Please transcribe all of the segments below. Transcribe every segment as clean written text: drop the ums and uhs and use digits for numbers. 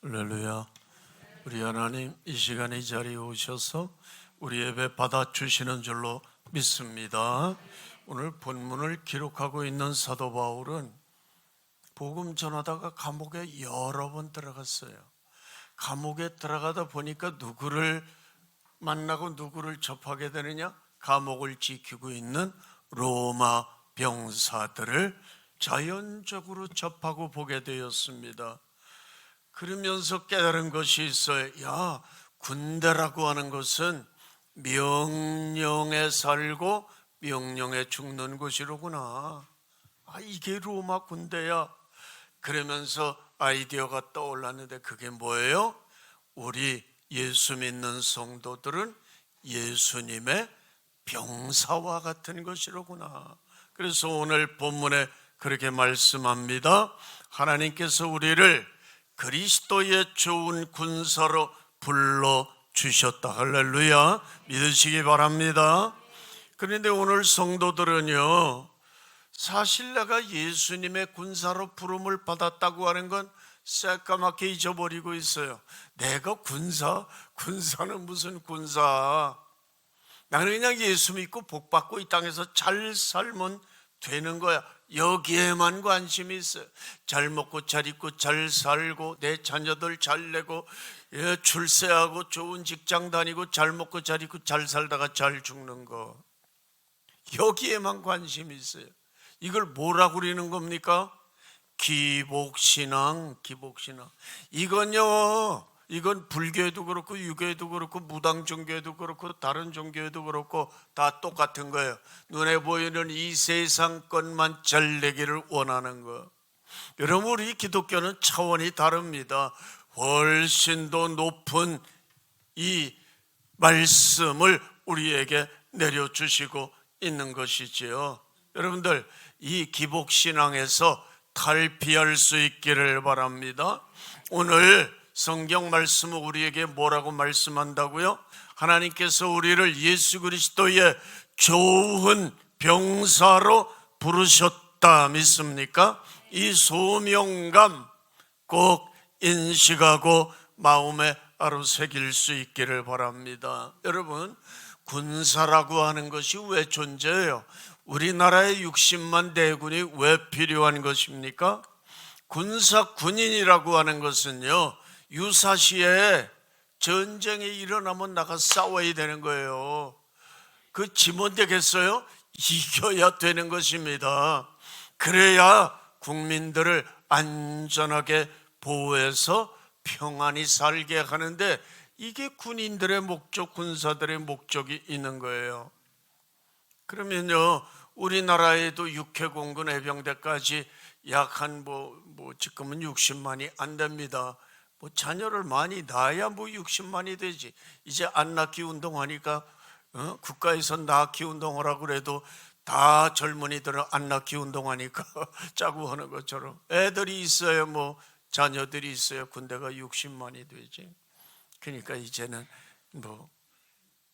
할렐루야. 우리 하나님 이 시간에 이 자리에 오셔서 우리 예배 받아주시는 줄로 믿습니다. 오늘 본문을 기록하고 있는 사도 바울은 복음 전하다가 감옥에 여러 번 들어갔어요. 감옥에 들어가다 보니까 누구를 만나고 누구를 접하게 되느냐? 감옥을 지키고 있는 로마 병사들을 자연적으로 접하고 보게 되었습니다. 그러면서 깨달은 것이 있어요. 야, 군대라고 하는 것은 명령에 살고 명령에 죽는 곳이로구나. 이게 로마 군대야. 그러면서 아이디어가 떠올랐는데 그게 뭐예요? 우리 예수 믿는 성도들은 예수님의 병사와 같은 것이로구나. 그래서 오늘 본문에 그렇게 말씀합니다. 하나님께서 우리를 그리스도의 좋은 군사로 불러주셨다. 할렐루야. 믿으시기 바랍니다. 그런데 오늘 성도들은요, 사실 내가 예수님의 군사로 부름을 받았다고 하는 건 새까맣게 잊어버리고 있어요. 내가 군사는 무슨 군사? 나는 그냥 예수 믿고 복 받고 이 땅에서 잘 살면 되는 거야. 여기에만 관심이 있어요. 잘 먹고 잘 입고 잘 살고 내 자녀들 잘 내고 출세하고 좋은 직장 다니고 잘 먹고 잘 입고 잘 살다가 잘 죽는 거, 여기에만 관심이 있어요. 이걸 뭐라고 그러는 겁니까? 기복신앙. 이건 불교에도 그렇고 유교에도 그렇고 무당 종교에도 그렇고 다른 종교에도 그렇고 다 똑같은 거예요. 눈에 보이는 이 세상 것만 잘 되기를 원하는 거. 여러분, 우리 기독교는 차원이 다릅니다. 훨씬 더 높은 이 말씀을 우리에게 내려주시고 있는 것이지요. 여러분들, 이 기복신앙에서 탈피할 수 있기를 바랍니다. 오늘 성경 말씀은 우리에게 뭐라고 말씀한다고요? 하나님께서 우리를 예수 그리스도의 좋은 병사로 부르셨다. 믿습니까? 이 소명감 꼭 인식하고 마음에 아로새길 수 있기를 바랍니다. 여러분, 군사라고 하는 것이 왜 존재해요? 우리나라의 60만 대군이 왜 필요한 것입니까? 군인이라고 하는 것은요, 유사시에 전쟁이 일어나면 나가 싸워야 되는 거예요. 그 지면 되겠어요? 이겨야 되는 것입니다. 그래야 국민들을 안전하게 보호해서 평안히 살게 하는데, 이게 군인들의 목적, 군사들의 목적이 있는 거예요. 그러면요, 우리나라에도 육해공군 해병대까지 약 한 지금은 60만이 안 됩니다. 자녀를 많이 낳아야 60만이 되지. 이제 안 낳기 운동하니까 국가에서 낳기 운동하라고 그래도 다 젊은이들은 안 낳기 운동하니까 짜고 하는 것처럼 애들이 있어요. 자녀들이 있어요. 군대가 60만이 되지. 그러니까 이제는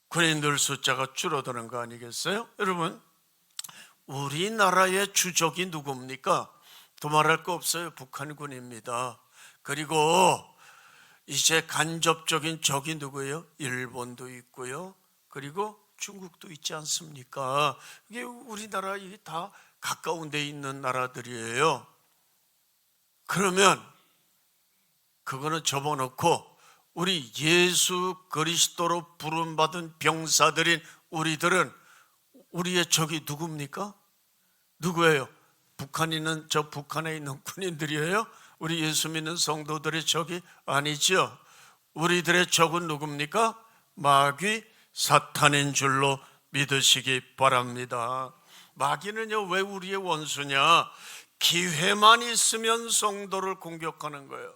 군인들 숫자가 줄어드는 거 아니겠어요? 여러분, 우리나라의 주적이 누굽니까? 두말할 거 없어요. 북한군입니다. 그리고 이제 간접적인 적이 누구예요? 일본도 있고요. 그리고 중국도 있지 않습니까? 이게 우리나라 이게 다 가까운 데 있는 나라들이에요. 그러면 그거는 접어놓고 우리 예수 그리스도로 부름받은 병사들인 우리들은, 우리의 적이 누굽니까? 누구예요? 북한에 있는 군인들이에요? 우리 예수 믿는 성도들의 적이 아니죠. 우리들의 적은 누굽니까? 마귀 사탄인 줄로 믿으시기 바랍니다. 마귀는요, 왜 우리의 원수냐? 기회만 있으면 성도를 공격하는 거예요.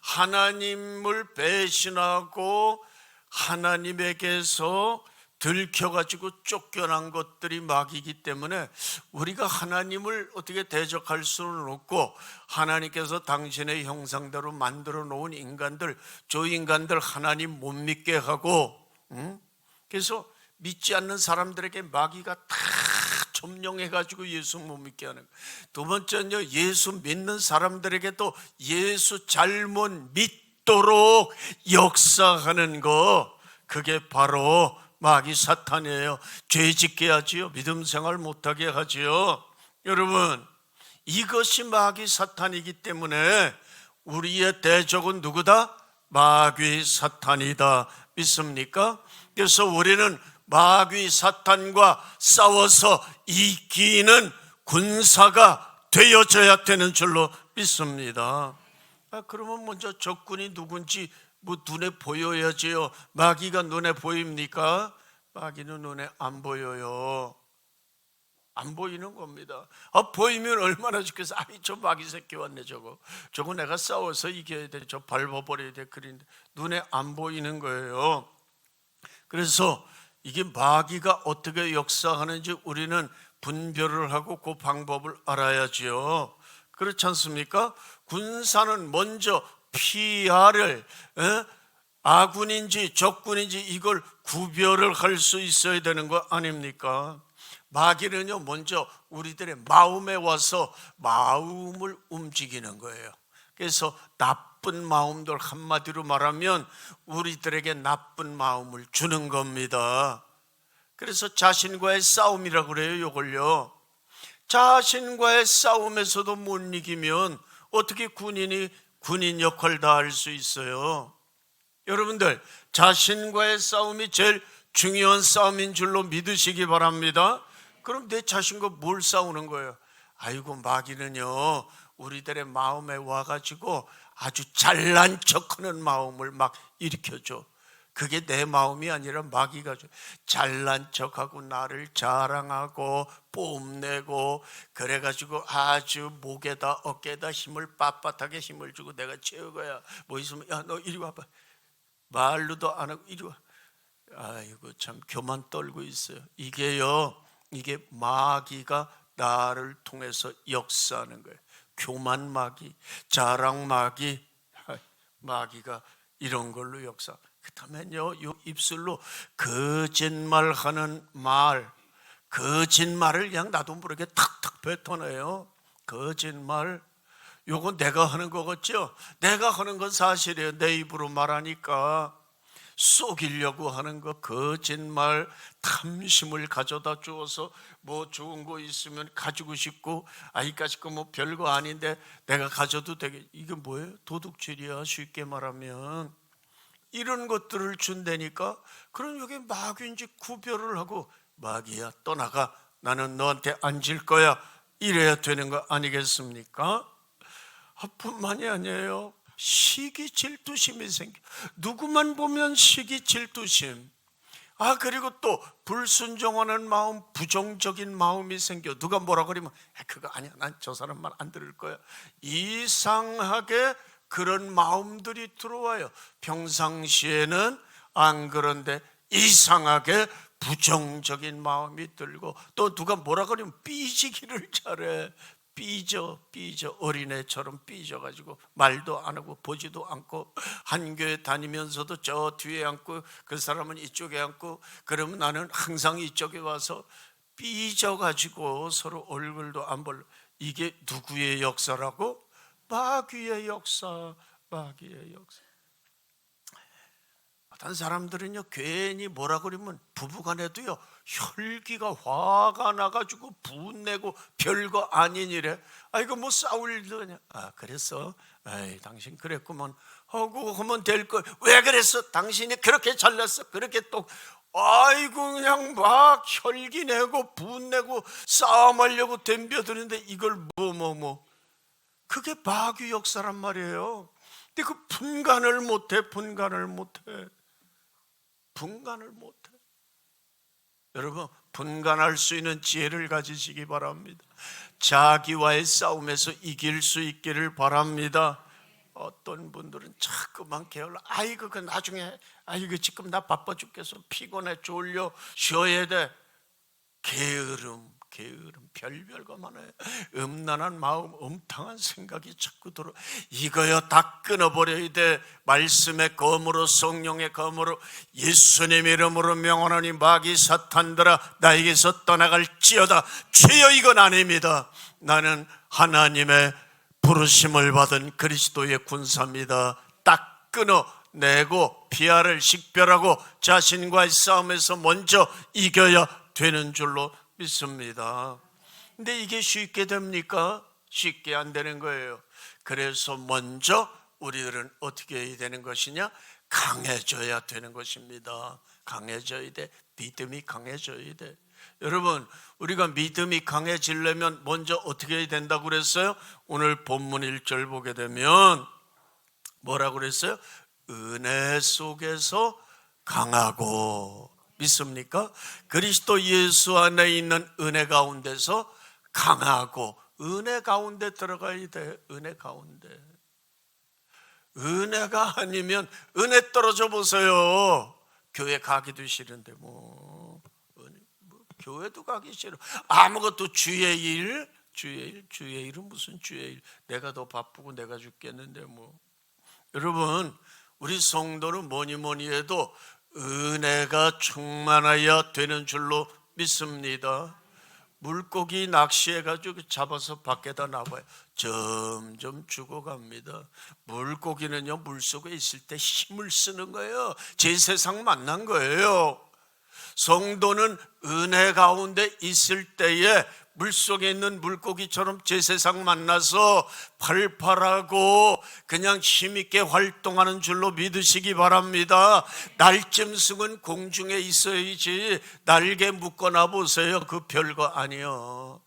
하나님을 배신하고 하나님에게서 들켜가지고 쫓겨난 것들이 마귀이기 때문에 우리가 하나님을 어떻게 대적할 수는 없고, 하나님께서 당신의 형상대로 만들어 놓은 저 인간들 하나님 못 믿게 하고, 그래서 믿지 않는 사람들에게 마귀가 다 점령해가지고 예수 못 믿게 하는 거예요. 두 번째는요, 예수 믿는 사람들에게도 예수 잘못 믿도록 역사하는 거, 그게 바로 마귀 사탄이에요. 죄 짓게 하지요. 믿음 생활 못하게 하지요. 여러분, 이것이 마귀 사탄이기 때문에 우리의 대적은 누구다? 마귀 사탄이다. 믿습니까? 그래서 우리는 마귀 사탄과 싸워서 이기는 군사가 되어져야 되는 줄로 믿습니다. 그러면 먼저 적군이 누군지 눈에 보여야지요. 마귀가 눈에 보입니까? 마귀는 눈에 안 보여요. 안 보이는 겁니다. 보이면 얼마나 좋겠어. 저 마귀 새끼 왔네. 저거 내가 싸워서 이겨야 돼. 저 밟아버려야 돼. 그런데 눈에 안 보이는 거예요. 그래서 이게 마귀가 어떻게 역사하는지 우리는 분별을 하고 그 방법을 알아야지요. 그렇지 않습니까? 군사는 먼저 PR을 아군인지 적군인지 이걸 구별을 할 수 있어야 되는 거 아닙니까? 마귀는요, 먼저 우리들의 마음에 와서 마음을 움직이는 거예요. 그래서 나쁜 마음들, 한마디로 말하면 우리들에게 나쁜 마음을 주는 겁니다. 그래서 자신과의 싸움이라고 그래요. 이걸요, 자신과의 싸움에서도 못 이기면 어떻게 군인 역할 다 할 수 있어요? 여러분들, 자신과의 싸움이 제일 중요한 싸움인 줄로 믿으시기 바랍니다. 그럼 내 자신과 뭘 싸우는 거예요? 아이고, 마귀는요, 우리들의 마음에 와가지고 아주 잘난 척하는 마음을 막 일으켜줘. 그게 내 마음이 아니라 마귀가 줘. 잘난 척하고 나를 자랑하고 뽐내고 그래가지고 아주 목에다 어깨에다 힘을 빳빳하게 힘을 주고 내가 최고야. 뭐 있으면 야, 너 이리 와봐. 말로도 안 하고 이리 와. 아이고, 참 교만 떨고 있어요. 이게 마귀가 나를 통해서 역사하는 거예요. 교만 마귀, 자랑 마귀, 마귀가 이런 걸로 역사. 그다음에요, 이 입술로 거짓말하는 말, 거짓말을 그냥 나도 모르게 탁탁 뱉어내요. 거짓말. 요거 내가 하는 거겠죠? 내가 하는 건 사실이에요. 내 입으로 말하니까. 속이려고 하는 거, 거짓말, 탐심을 가져다 주어서 뭐 좋은 거 있으면 가지고 싶고, 이까짓 거 뭐 별거 아닌데 내가 가져도 되게, 이게 뭐예요? 도둑질이야. 쉽게 말하면 이런 것들을 준다니까. 그럼 여기 마귀인지 구별을 하고, 마귀야 떠나가, 나는 너한테 안 질 거야, 이래야 되는 거 아니겠습니까? 뿐만이 아니에요. 시기 질투심이 생겨. 누구만 보면 시기 질투심. 그리고 또 불순종하는 마음, 부정적인 마음이 생겨. 누가 뭐라 그러면 그거 아니야, 난 저 사람 말 안 들을 거야. 이상하게 그런 마음들이 들어와요. 평상시에는 안 그런데 이상하게 부정적인 마음이 들고, 또 누가 뭐라 그러면 삐지기를 잘해. 삐져 어린애처럼 삐져가지고 말도 안 하고 보지도 않고, 한 교회 다니면서도 저 뒤에 앉고 그 사람은 이쪽에 앉고, 그러면 나는 항상 이쪽에 와서 삐져가지고 서로 얼굴도 안 볼래. 이게 누구의 역사라고? 마귀의 역사. 마귀의 역사. 어떤 사람들은요, 괜히 뭐라 그러면 부부간에도요 혈기가 화가 나가지고 분내고 별거 아닌 일에 이거 뭐 싸울 일도 아니야. 그랬어? 당신 그랬구먼 하고 하면 될 거. 왜 그랬어? 당신이 그렇게 잘났어. 그렇게 또 그냥 막 혈기 내고 분내고 싸움하려고 덤벼드는데 이걸 뭐 그게 마귀 역사란 말이에요. 근데 그 분간을 못해. 여러분, 분간할 수 있는 지혜를 가지시기 바랍니다. 자기와의 싸움에서 이길 수 있기를 바랍니다. 어떤 분들은 자꾸만 게을러. 그 나중에, 지금 나 바빠 죽겠어, 피곤해, 졸려, 쉬어야 돼. 게으름, 게으름, 별별거 많아요. 음란한 마음, 음탕한 생각이 자꾸 들어. 이거요 다 끊어버려야 돼. 말씀의 검으로, 성령의 검으로, 예수님 이름으로 명하노니 마귀 사탄들아 나에게서 떠나갈지어다. 주여, 이건 아닙니다. 나는 하나님의 부르심을 받은 그리스도의 군사입니다. 딱 끊어내고 비아를 식별하고 자신과의 싸움에서 먼저 이겨야 되는 줄로 믿습니다. 근데 이게 쉽게 됩니까? 쉽게 안 되는 거예요. 그래서 먼저 우리들은 어떻게 해야 되는 것이냐? 강해져야 되는 것입니다. 강해져야 돼. 믿음이 강해져야 돼. 여러분, 우리가 믿음이 강해지려면 먼저 어떻게 해야 된다고 그랬어요? 오늘 본문 1절 보게 되면 뭐라고 그랬어요? 은혜 속에서 강하고. 믿습니까? 그리스도 예수 안에 있는 은혜 가운데서 강하고, 은혜 가운데 들어가야 돼. 은혜 가운데. 은혜가 아니면, 은혜 떨어져 보세요. 교회 가기도 싫은데 교회도 가기 싫어. 아무것도 주의 일은 무슨 주의 일. 내가 더 바쁘고 내가 죽겠는데 여러분, 우리 성도는 뭐니 해도 은혜가 충만하여 되는 줄로 믿습니다. 물고기 낚시해가지고 잡아서 밖에다 놔봐요. 점점 죽어갑니다. 물고기는요, 물속에 있을 때 힘을 쓰는 거예요. 제 세상 만난 거예요. 성도는 은혜 가운데 있을 때에 물속에 있는 물고기처럼 제 세상 만나서 팔팔하고 그냥 힘있게 활동하는 줄로 믿으시기 바랍니다. 날짐승은 공중에 있어야지 날개 묶어놔 보세요. 그 별거 아니요.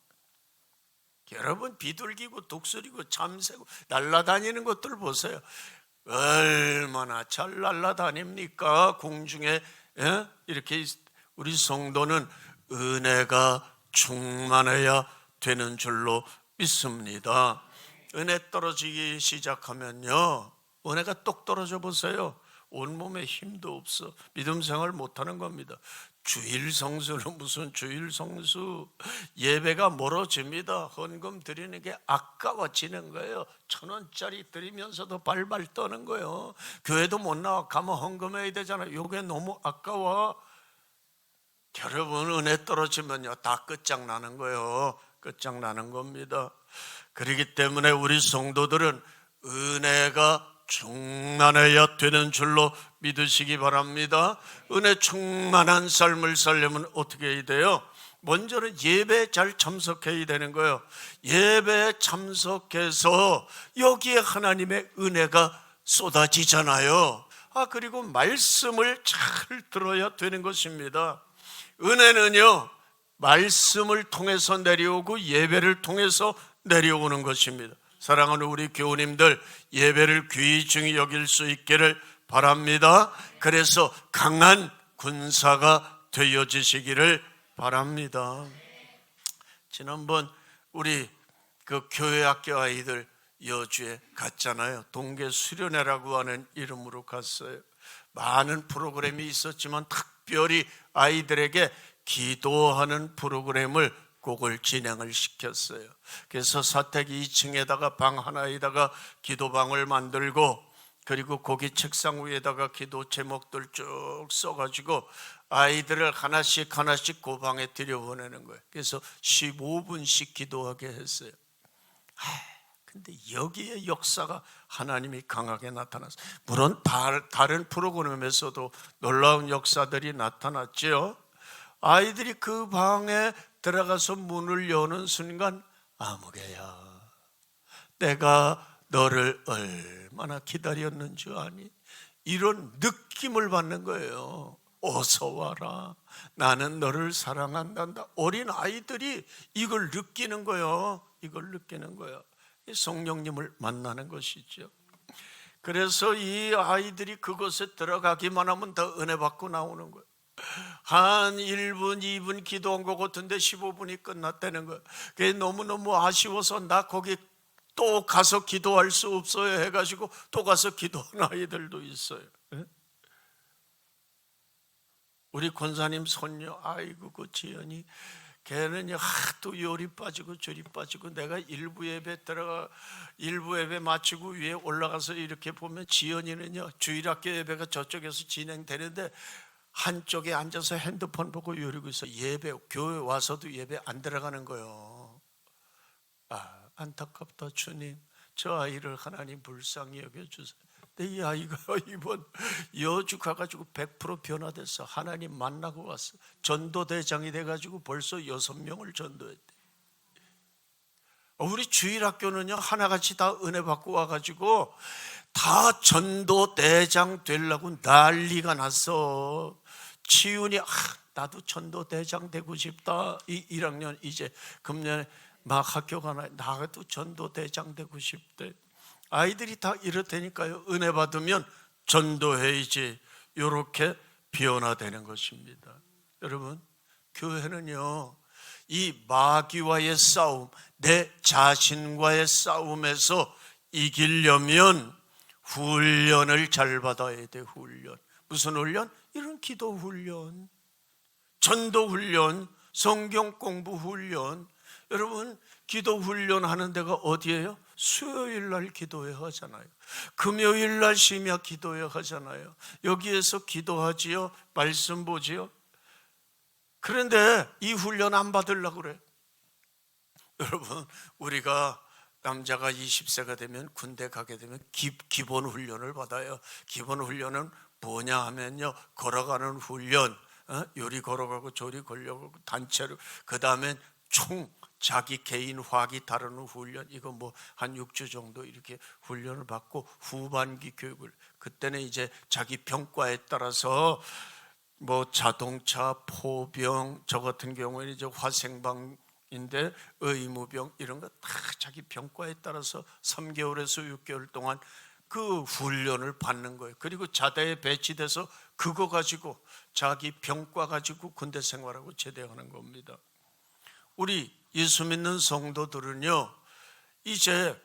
여러분, 비둘기고 독수리고 참새고 날아다니는 것들 보세요. 얼마나 잘 날아다닙니까? 공중에. 이렇게. 우리 성도는 은혜가 충만해야 되는 줄로 믿습니다. 은혜 떨어지기 시작하면요, 은혜가 똑 떨어져 보세요. 온몸에 힘도 없어. 믿음 생활 못하는 겁니다. 주일 성수는 무슨 주일 성수. 예배가 멀어집니다. 헌금 드리는 게 아까워지는 거예요. 1,000원짜리 드리면서도 발발 떠는 거예요. 교회도 못 나와. 가면 헌금해야 되잖아요. 이게 너무 아까워. 여러분, 은혜 떨어지면요 다 끝장나는 거예요. 끝장나는 겁니다. 그렇기 때문에 우리 성도들은 은혜가 충만해야 되는 줄로 믿으시기 바랍니다. 은혜 충만한 삶을 살려면 어떻게 해야 돼요? 먼저는 예배에 잘 참석해야 되는 거예요. 예배에 참석해서 여기에 하나님의 은혜가 쏟아지잖아요. 그리고 말씀을 잘 들어야 되는 것입니다. 은혜는요, 말씀을 통해서 내려오고 예배를 통해서 내려오는 것입니다. 사랑하는 우리 교우님들, 예배를 귀중히 여길 수 있기를 바랍니다. 그래서 강한 군사가 되어지시기를 바랍니다. 지난번 우리 그 교회학교 아이들 여주에 갔잖아요. 동계 수련회라고 하는 이름으로 갔어요. 많은 프로그램이 있었지만 특별히 아이들에게 기도하는 프로그램을 그걸 진행을 시켰어요. 그래서 사택 2층에다가 방 하나에다가 기도방을 만들고, 그리고 거기 책상 위에다가 기도 제목들 쭉 써가지고 아이들을 하나씩 그 방에 들여보내는 거예요. 그래서 15분씩 기도하게 했어요. 근데 여기에 역사가 하나님이 강하게 나타났어요. 물론 다른 프로그램에서도 놀라운 역사들이 나타났죠. 아이들이 그 방에 들어가서 문을 여는 순간, 아무개야, 내가 너를 얼마나 기다렸는 줄 아니? 이런 느낌을 받는 거예요. 어서 와라, 나는 너를 사랑한단다. 어린 아이들이 이걸 느끼는 거예요. 이걸 느끼는 거예요. 성령님을 만나는 것이죠. 그래서 이 아이들이 그곳에 들어가기만 하면 더 은혜 받고 나오는 거예요. 한 1분, 2분 기도한 것 같은데 15분이 끝났다는 거예요. 그게 너무너무 아쉬워서 나 거기 또 가서 기도할 수 없어요 해가지고 또 가서 기도한 아이들도 있어요. 우리 권사님 손녀, 아이고 그 지연이 걔는요 하도 요리 빠지고 저리 빠지고, 내가 일부 예배 마치고 위에 올라가서 이렇게 보면 지연이는요 주일학교 예배가 저쪽에서 진행되는데 한쪽에 앉아서 핸드폰 보고 요리고 있어. 교회 와서도 예배 안 들어가는 거예요. 안타깝다 주님, 저 아이를 하나님 불쌍히 여겨주세요. 근데 이 아이가 이번 여주 가가지고 100% 변화됐어. 하나님 만나고 왔어. 전도대장이 돼가지고 벌써 6명을 전도했대. 우리 주일학교는요 하나같이 다 은혜 받고 와가지고 다 전도대장 되려고 난리가 났어. 치윤이 나도 전도대장 되고 싶다. 1학년 이제 금년에 막 학교 가나, 나도 전도대장 되고 싶대. 아이들이 다 이렇다니까요. 은혜 받으면 전도해야지. 이렇게 변화되는 것입니다. 여러분, 교회는요 이 마귀와의 싸움, 내 자신과의 싸움에서 이기려면 훈련을 잘 받아야 돼. 훈련. 무슨 훈련? 이런 기도 훈련, 전도 훈련, 성경 공부 훈련. 여러분, 기도 훈련하는 데가 어디예요? 수요일 날 기도회 하잖아요. 금요일 날 심야 기도회 하잖아요. 여기에서 기도하지요, 말씀 보지요. 그런데 이 훈련 안 받으려고 그래. 여러분, 우리가 남자가 20세가 되면 군대 가게 되면 기본 훈련을 받아요. 기본 훈련은 뭐냐 하면요, 걸어가는 훈련, 요리 걸어가고 조리 걸려가고 단체로, 그 다음에 자기 개인 화기 다루는 훈련, 이거 뭐 한 6주 정도 이렇게 훈련을 받고 후반기 교육을, 그때는 이제 자기 병과에 따라서 뭐 자동차, 포병, 저 같은 경우에는 이제 화생방인데 의무병, 이런 거 다 자기 병과에 따라서 3개월에서 6개월 동안 그 훈련을 받는 거예요. 그리고 자대에 배치돼서 그거 가지고 자기 병과 가지고 군대 생활하고 제대하는 겁니다. 우리 예수 믿는 성도들은요 이제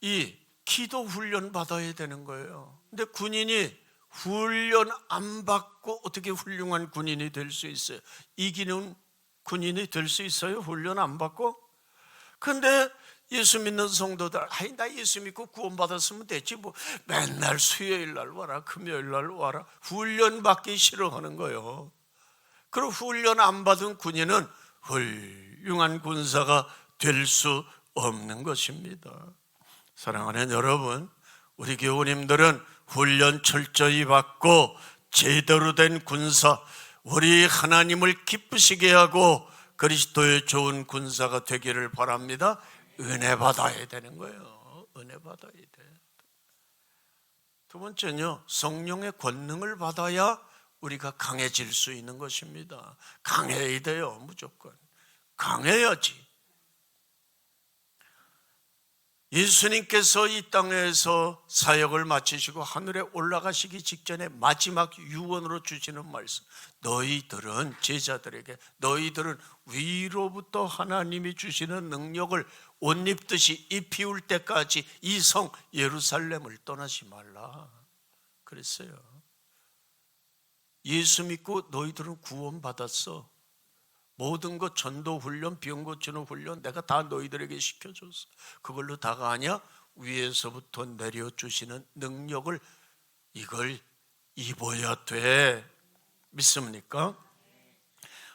이 기도 훈련 받아야 되는 거예요. 근데 군인이 훈련 안 받고 어떻게 훌륭한 군인이 될 수 있어요? 이기는 군인이 될 수 있어요? 훈련 안 받고? 근데 예수 믿는 성도들, 나 예수 믿고 구원 받았으면 됐지, 뭐 맨날 수요일 날 와라, 금요일 날 와라, 훈련 받기 싫어하는 거예요. 그리고 훈련 안 받은 군인은 훌륭한 군사가 될 수 없는 것입니다. 사랑하는 여러분, 우리 교우님들은 훈련 철저히 받고 제대로 된 군사, 우리 하나님을 기쁘시게 하고 그리스도의 좋은 군사가 되기를 바랍니다. 은혜 받아야 되는 거예요. 은혜 받아야 돼. 두 번째는요, 성령의 권능을 받아야 우리가 강해질 수 있는 것입니다. 강해야 돼요. 무조건 강해야지. 예수님께서 이 땅에서 사역을 마치시고 하늘에 올라가시기 직전에 마지막 유언으로 주시는 말씀, 너희들은, 제자들에게, 너희들은 위로부터 하나님이 주시는 능력을 옷 입듯이 입히울 때까지 이 성 예루살렘을 떠나지 말라 그랬어요. 예수 믿고 너희들은 구원받았어. 모든 것, 전도 훈련, 병 고치는 훈련 내가 다 너희들에게 시켜줬어. 그걸로 다가 아니야. 위에서부터 내려주시는 능력을, 이걸 입어야 돼. 믿습니까?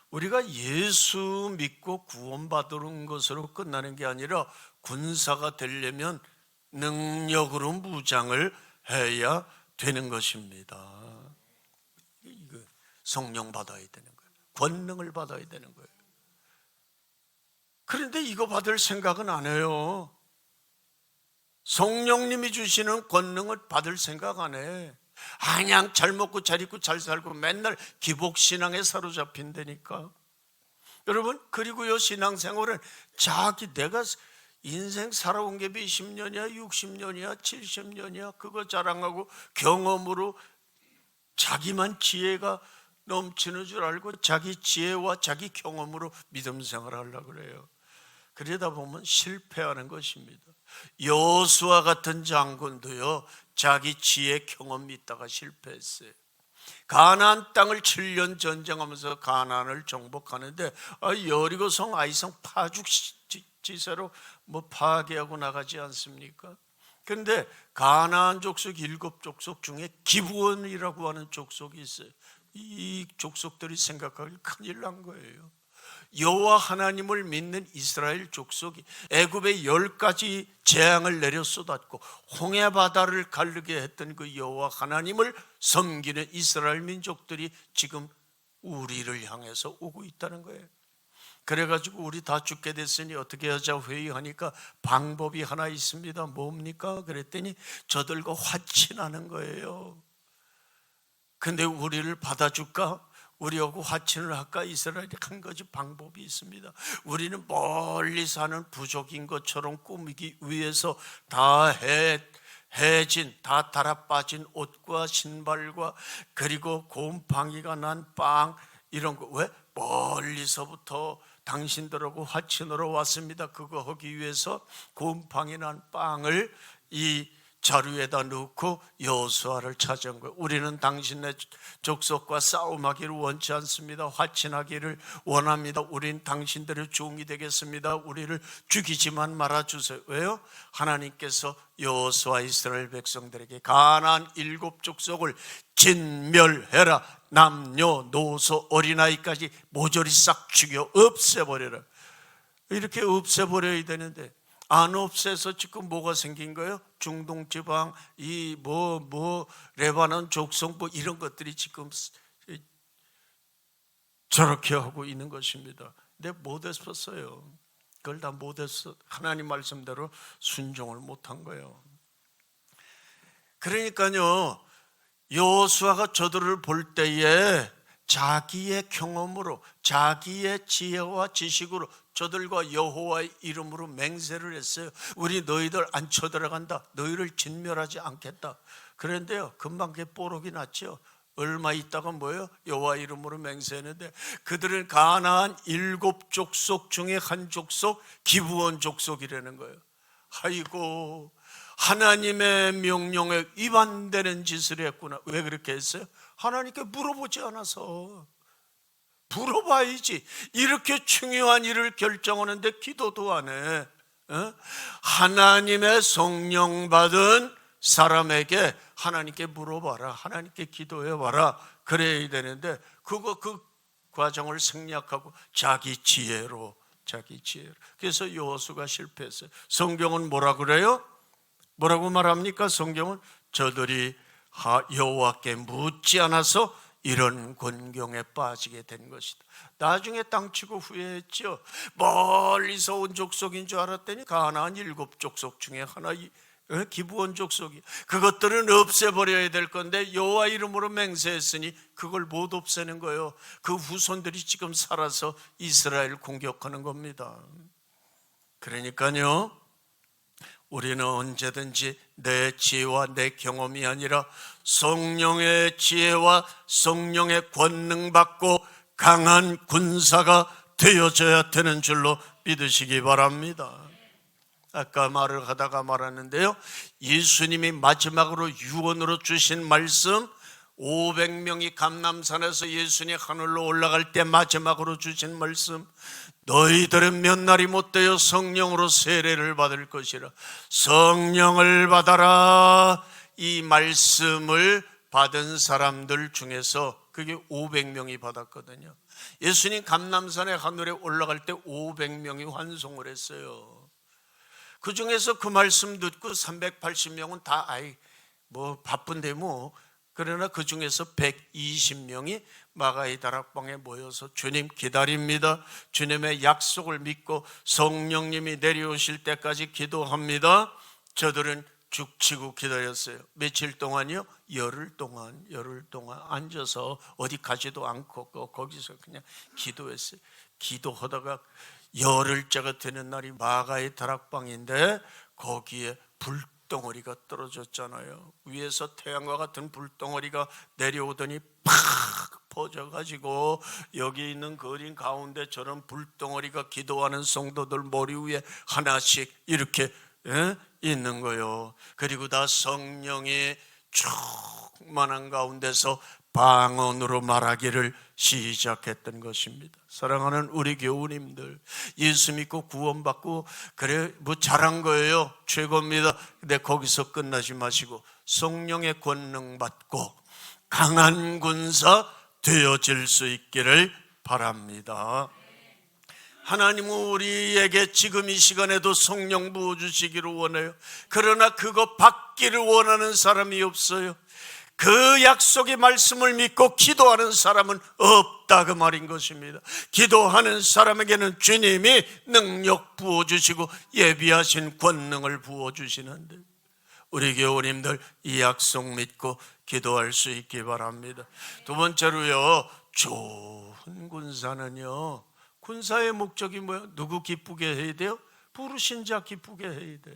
우리가 예수 믿고 구원받는 것으로 끝나는 게 아니라 군사가 되려면 능력으로 무장을 해야 되는 것입니다. 성령 받아야 되는 거예요. 권능을 받아야 되는 거예요. 그런데 이거 받을 생각은 안 해요. 성령님이 주시는 권능을 받을 생각 안 해. 그냥 잘 먹고 잘 입고 잘 살고 맨날 기복신앙에 사로잡힌다니까. 여러분, 그리고요, 신앙생활은 내가 인생 살아온 게 몇 10년이야 60년이야 70년이야 그거 자랑하고 경험으로 자기만 지혜가 넘치는 줄 알고 자기 지혜와 자기 경험으로 믿음 생활을 하려고 그래요. 그러다 보면 실패하는 것입니다. 여호수아 같은 장군도요, 자기 지혜 경험이 있다가 실패했어요. 가나안 땅을 7년 전쟁하면서 가나안을 정복하는데 여리고성 아이성 파죽 지세로 파괴하고 나가지 않습니까? 그런데 가나안 족속 7족속 중에 기브온이라고 하는 족속이 있어요. 이 족속들이 생각하기 큰일 난 거예요. 여호와 하나님을 믿는 이스라엘 족속이 애굽에 10가지 재앙을 내려 쏟았고 홍해 바다를 가르게 했던 그 여호와 하나님을 섬기는 이스라엘 민족들이 지금 우리를 향해서 오고 있다는 거예요. 그래가지고 우리 다 죽게 됐으니 어떻게 하자 회의하니까 방법이 하나 있습니다. 뭡니까? 그랬더니 저들과 화친하는 거예요. 근데 우리를 받아줄까? 우리하고 화친을 할까? 이스라엘이 한 가지 방법이 있습니다. 우리는 멀리 사는 부족인 것처럼 꾸미기 위해서 다 해진, 다 달아빠진 옷과 신발과 그리고 곰팡이가 난 빵 이런 거, 왜? 멀리서부터 당신들하고 화친으로 왔습니다. 그거 하기 위해서 곰팡이 난 빵을 이 자루에다 넣고 여호수아를 찾은 거예요. 우리는 당신의 족속과 싸움하기를 원치 않습니다. 화친하기를 원합니다. 우린 당신들의 종이 되겠습니다. 우리를 죽이지만 말아주세요. 왜요? 하나님께서 여호수아 이스라엘 백성들에게 가나안 7족속을 진멸해라. 남녀노소 어린아이까지 모조리 싹 죽여 없애버려라. 이렇게 없애버려야 되는데 안 없애서 지금 뭐가 생긴 거예요? 중동지방 이 레바논 족속 이런 것들이 지금 저렇게 하고 있는 것입니다. 근데 못했었어요. 그걸 다 못했어. 하나님 말씀대로 순종을 못한 거예요. 그러니까요, 여호수아가 저들을 볼 때에 자기의 경험으로 자기의 지혜와 지식으로 저들과 여호와의 이름으로 맹세를 했어요. 우리 너희들 안 쳐들어간다. 너희를 진멸하지 않겠다. 그런데요, 금방 그게 뽀록이 났죠. 얼마 있다가 뭐예요? 여호와 이름으로 맹세했는데 그들은 가나안 7족속 중에 한 족속 기브온 족속이라는 거예요. 아이고, 하나님의 명령에 위반되는 짓을 했구나. 왜 그렇게 했어요? 하나님께 물어보지 않아서. 물어봐야지. 이렇게 중요한 일을 결정하는데 기도도 안 해. 하나님의 성령 받은 사람에게 하나님께 물어봐라. 하나님께 기도해봐라. 그래야 되는데 그 과정을 생략하고 자기 지혜로. 그래서 여호수아가 실패했어요. 성경은 뭐라 그래요? 뭐라고 말합니까? 성경은 저들이 여호와께 묻지 않아서 이런 곤경에 빠지게 된 것이다. 나중에 땅치고 후회했죠. 멀리서 온 족속인 줄 알았더니 가나안 7족속 중에 하나 기브온 족속이. 그것들은 없애버려야 될 건데 여호와 이름으로 맹세했으니 그걸 못 없애는 거예요. 그 후손들이 지금 살아서 이스라엘 공격하는 겁니다. 그러니까요, 우리는 언제든지 내 지혜와 내 경험이 아니라 성령의 지혜와 성령의 권능 받고 강한 군사가 되어져야 되는 줄로 믿으시기 바랍니다. 아까 말을 하다가 말았는데요, 예수님이 마지막으로 유언으로 주신 말씀, 500명이 감람산에서 예수님 하늘로 올라갈 때 마지막으로 주신 말씀, 너희들은 몇 날이 못되어 성령으로 세례를 받을 것이라. 성령을 받아라. 이 말씀을 받은 사람들 중에서 그게 500명이 받았거든요. 예수님 감람산에 하늘에 올라갈 때 500명이 환송을 했어요. 그 중에서 그 말씀 듣고 380명은 다 바쁜데 그러나 그 중에서 120명이 마가의 다락방에 모여서 주님 기다립니다. 주님의 약속을 믿고 성령님이 내려오실 때까지 기도합니다. 저들은 죽치고 기다렸어요. 며칠 동안이요? 열흘 동안 앉아서 어디 가지도 않고 거기서 그냥 기도했어요. 기도하다가 열흘째가 되는 날이 마가의 다락방인데 거기에 불덩어리가 떨어졌잖아요. 위에서 태양과 같은 불덩어리가 내려오더니 팍 퍼져가지고 여기 있는 거린 가운데 저런 불덩어리가 기도하는 성도들 머리 위에 하나씩 이렇게 있는 거예요. 그리고 다 성령이 충만한 가운데서 방언으로 말하기를 시작했던 것입니다. 사랑하는 우리 교우님들, 예수 믿고 구원받고 그래 뭐 잘한 거예요, 최고입니다. 근데 거기서 끝나지 마시고 성령의 권능 받고 강한 군사 되어질 수 있기를 바랍니다. 하나님은 우리에게 지금 이 시간에도 성령 부어주시기를 원해요. 그러나 그거 받기를 원하는 사람이 없어요. 그 약속의 말씀을 믿고 기도하는 사람은 없다, 그 말인 것입니다. 기도하는 사람에게는 주님이 능력 부어주시고 예비하신 권능을 부어주시는데, 우리 교우님들 이 약속 믿고 기도할 수 있기 바랍니다. 두 번째로요, 좋은 군사는요, 군사의 목적이 뭐예요? 누구 기쁘게 해야 돼요? 부르신 자 기쁘게 해야 돼요.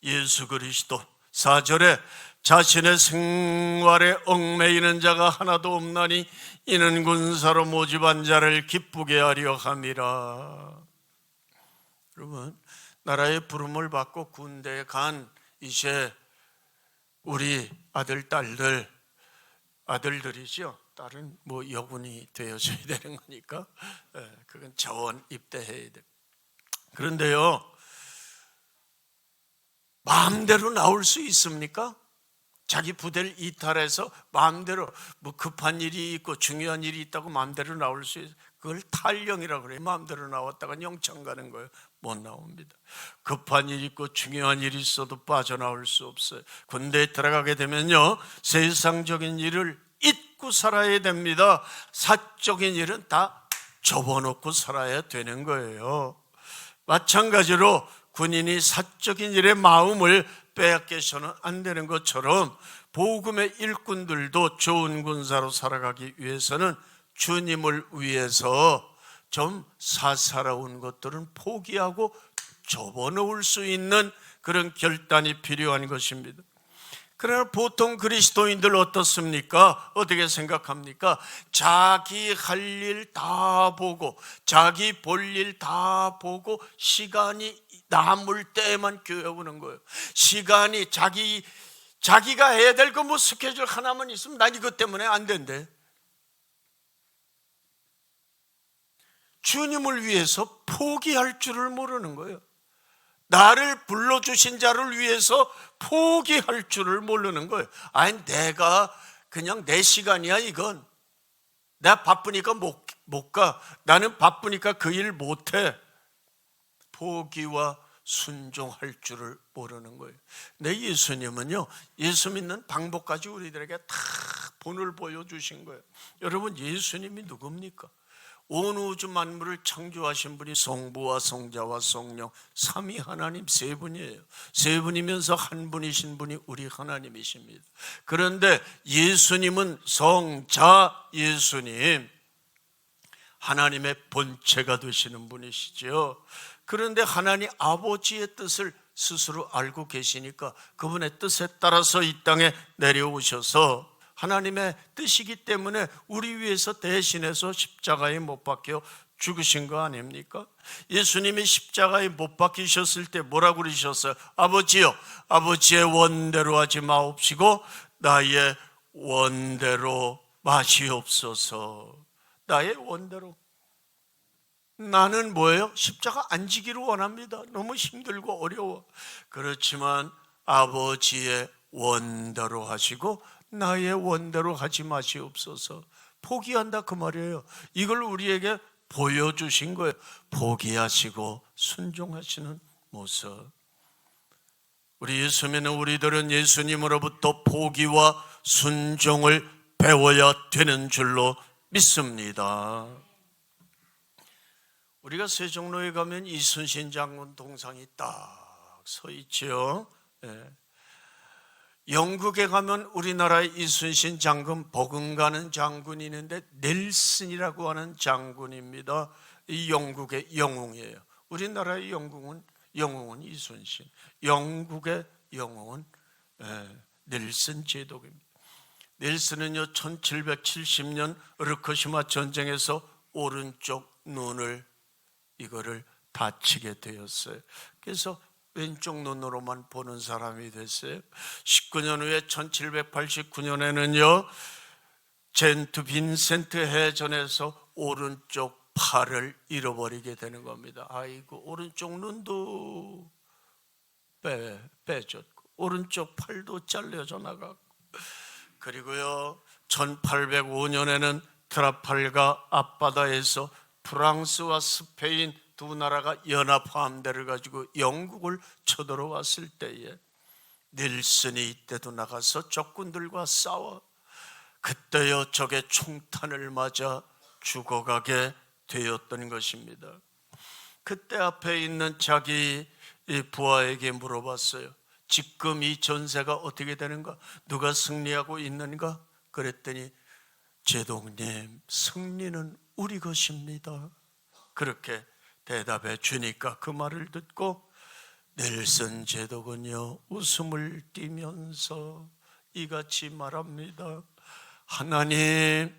예수 그리스도 4절에 자신의 생활에 얽매이는 자가 하나도 없나니 이는 군사로 모집한 자를 기쁘게 하려 함이라. 여러분, 나라의 부름을 받고 군대에 간 이제 우리 아들, 딸들, 아들들이죠. 딸은 뭐 여군이 되어줘야 되는 거니까 그건 자원 입대해야 돼. 그런데요, 마음대로 나올 수 있습니까? 자기 부대를 이탈해서 마음대로 뭐 급한 일이 있고 중요한 일이 있다고 마음대로 나올 수 있어요. 그걸 탈영이라고 그래요. 마음대로 나왔다가 영창 가는 거예요. 못 나옵니다. 급한 일이 있고 중요한 일이 있어도 빠져나올 수 없어요. 군대에 들어가게 되면요, 세상적인 일을 잊고 살아야 됩니다. 사적인 일은 다 접어놓고 살아야 되는 거예요. 마찬가지로 군인이 사적인 일에 마음을 빼앗겨서는 안 되는 것처럼 복음의 일꾼들도 좋은 군사로 살아가기 위해서는 주님을 위해서 좀 사사로운 것들은 포기하고 접어놓을 수 있는 그런 결단이 필요한 것입니다. 그러나 보통 그리스도인들 어떻습니까? 어떻게 생각합니까? 자기 할 일 다 보고 자기 볼 일 다 보고 시간이 남을 때에만 교회 오는 거예요. 시간이 자기가 해야 될 거 뭐 스케줄 하나만 있으면 난 이것 때문에 안 된대. 주님을 위해서 포기할 줄을 모르는 거예요. 나를 불러주신 자를 위해서 포기할 줄을 모르는 거예요. 아니, 내가 그냥 내 시간이야, 이건. 내가 바쁘니까 못 가. 나는 바쁘니까 그 일 못해. 포기와 순종할 줄을 모르는 거예요. 근데 예수님은요, 예수 믿는 방법까지 우리들에게 다 본을 보여주신 거예요. 여러분, 예수님이 누굽니까? 온 우주 만물을 창조하신 분이 성부와 성자와 성령 삼위 하나님 세 분이에요. 세 분이면서 한 분이신 분이 우리 하나님이십니다. 그런데 예수님은 성자 예수님, 하나님의 본체가 되시는 분이시죠. 그런데 하나님 아버지의 뜻을 스스로 알고 계시니까 그분의 뜻에 따라서 이 땅에 내려오셔서 하나님의 뜻이기 때문에 우리 위해서 대신해서 십자가에 못 박혀 죽으신 거 아닙니까? 예수님이 십자가에 못 박히셨을 때 뭐라고 그러셨어요? 아버지요, 아버지의 원대로 하지 마옵시고 나의 원대로 마시옵소서. 나의 원대로. 나는 뭐예요? 십자가 안 지기를 원합니다. 너무 힘들고 어려워. 그렇지만 아버지의 원대로 하시고 나의 원대로 하지 마시옵소서. 포기한다 그 말이에요. 이걸 우리에게 보여주신 거예요. 포기하시고 순종하시는 모습. 우리 예수 믿는 우리들은 예수님으로부터 포기와 순종을 배워야 되는 줄로 믿습니다. 우리가 세종로에 가면 이순신 장군 동상이 딱 서 있죠. 네. 영국에 가면 우리나라의 이순신 장군 버금가는 장군이 있는데 넬슨이라고 하는 장군입니다. 이 영국의 영웅이에요. 우리나라의 영웅은 이순신, 영국의 영웅은 넬슨 제독입니다. 넬슨은요 1770년 르코시마 전쟁에서 오른쪽 눈을 이거를 다치게 되었어요. 그래서 왼쪽 눈으로만 보는 사람이 됐어요. 19년 후에 1789년에는요 젠트 빈센트 해전에서 오른쪽 팔을 잃어버리게 되는 겁니다. 아이고, 오른쪽 눈도 빼졌고 오른쪽 팔도 잘려져 나가고, 그리고요 1805년에는 트라팔가 앞바다에서 프랑스와 스페인 두 나라가 연합함대를 가지고 영국을 쳐들어왔을 때에 닐슨이 이때도 나가서 적군들과 싸워 그때여 적의 총탄을 맞아 죽어가게 되었던 것입니다. 그때 앞에 있는 자기 부하에게 물어봤어요. 지금 이 전세가 어떻게 되는가? 누가 승리하고 있는가? 그랬더니 제독님, 승리는 우리 것입니다. 그렇게 대답해 주니까 그 말을 듣고 넬슨 제독은요 웃음을 띠면서 이같이 말합니다. 하나님,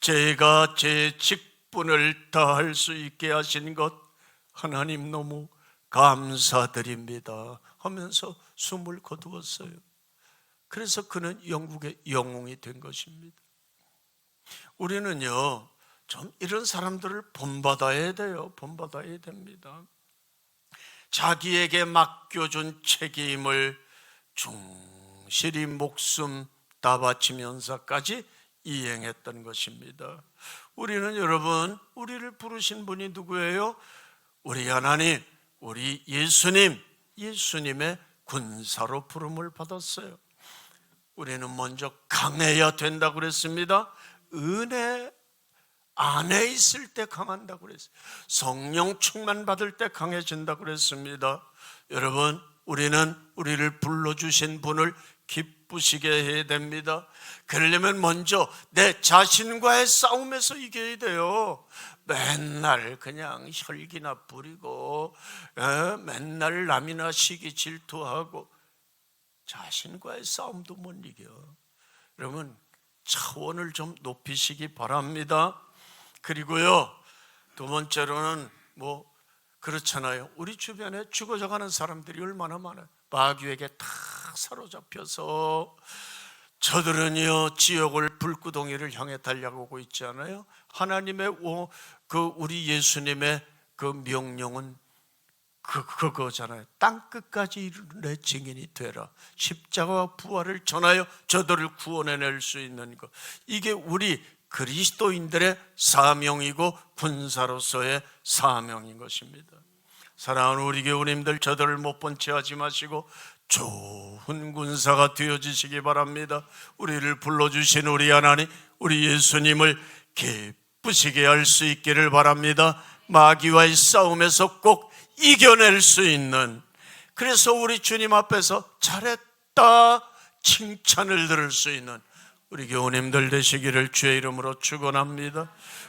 제가 제 직분을 다할 수 있게 하신 것 하나님 너무 감사드립니다 하면서 숨을 거두었어요. 그래서 그는 영국의 영웅이 된 것입니다. 우리는요 좀 이런 사람들을 본받아야 돼요. 본받아야 됩니다. 자기에게 맡겨준 책임을 충실히 목숨 다 바치면서까지 이행했던 것입니다. 우리는 여러분, 우리를 부르신 분이 누구예요? 우리 하나님, 우리 예수님의 군사로 부름을 받았어요. 우리는 먼저 강해야 된다고 그랬습니다. 은혜 안에 있을 때 강한다고 그랬어요. 성령 충만 받을 때 강해진다고 그랬습니다. 여러분, 우리는 우리를 불러주신 분을 기쁘시게 해야 됩니다. 그러려면 먼저 내 자신과의 싸움에서 이겨야 돼요. 맨날 그냥 혈기나 부리고 맨날 남이나 시기 질투하고 자신과의 싸움도 못 이겨. 여러분, 차원을 좀 높이시기 바랍니다. 그리고요 두 번째로는 그렇잖아요. 우리 주변에 죽어져가는 사람들이 얼마나 많아요. 마귀에게 다 사로잡혀서 저들은요 지옥을 불구덩이를 향해 달려가고 있지 않아요? 하나님의 우리 예수님의 그 명령은 그거잖아요. 땅끝까지 이르러 증인이 되라. 십자가와 부활을 전하여 저들을 구원해낼 수 있는 것, 이게 우리 그리스도인들의 사명이고 군사로서의 사명인 것입니다. 사랑하는 우리 교우님들, 저들을 못 본 채 하지 마시고 좋은 군사가 되어지시기 바랍니다. 우리를 불러주신 우리 하나님, 우리 예수님을 기쁘시게 할 수 있기를 바랍니다. 마귀와의 싸움에서 꼭 이겨낼 수 있는, 그래서 우리 주님 앞에서 잘했다 칭찬을 들을 수 있는 우리 교우님들 되시기를 주의 이름으로 축원합니다.